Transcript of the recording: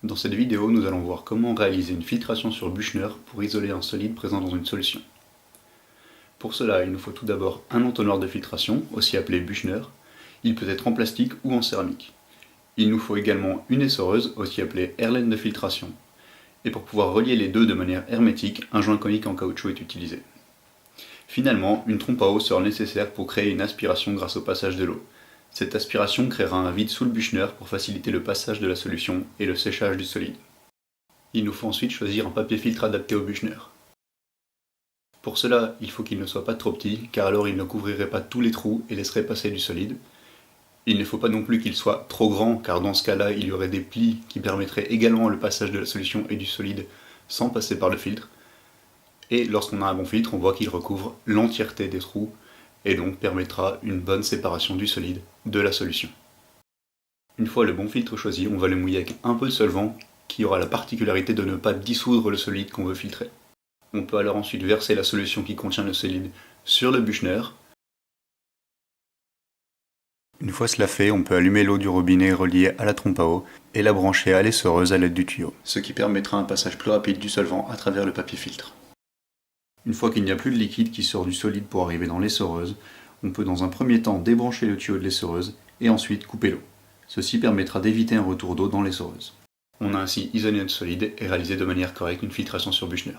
Dans cette vidéo, nous allons voir comment réaliser une filtration sur Büchner pour isoler un solide présent dans une solution. Pour cela, il nous faut tout d'abord un entonnoir de filtration, aussi appelé Büchner. Il peut être en plastique ou en céramique. Il nous faut également une essoreuse, aussi appelée Herlén de filtration. Et pour pouvoir relier les deux de manière hermétique, un joint conique en caoutchouc est utilisé. Finalement, une trompe à eau sera nécessaire pour créer une aspiration grâce au passage de l'eau. Cette aspiration créera un vide sous le Büchner pour faciliter le passage de la solution et le séchage du solide. Il nous faut ensuite choisir un papier filtre adapté au Büchner. Pour cela, il faut qu'il ne soit pas trop petit, car alors il ne couvrirait pas tous les trous et laisserait passer du solide. Il ne faut pas non plus qu'il soit trop grand, car dans ce cas-là, il y aurait des plis qui permettraient également le passage de la solution et du solide sans passer par le filtre. Et lorsqu'on a un bon filtre, on voit qu'il recouvre l'entièreté des trous et donc permettra une bonne séparation du solide de la solution. Une fois le bon filtre choisi, on va le mouiller avec un peu de solvant qui aura la particularité de ne pas dissoudre le solide qu'on veut filtrer. On peut alors ensuite verser la solution qui contient le solide sur le Büchner. Une fois cela fait, on peut allumer l'eau du robinet reliée à la trompe à eau et la brancher à l'essoreuse à l'aide du tuyau, ce qui permettra un passage plus rapide du solvant à travers le papier filtre. Une fois qu'il n'y a plus de liquide qui sort du solide pour arriver dans l'essoreuse, on peut dans un premier temps débrancher le tuyau de l'essoreuse et ensuite couper l'eau. Ceci permettra d'éviter un retour d'eau dans l'essoreuse. On a ainsi isolé notre solide et réalisé de manière correcte une filtration sur Büchner.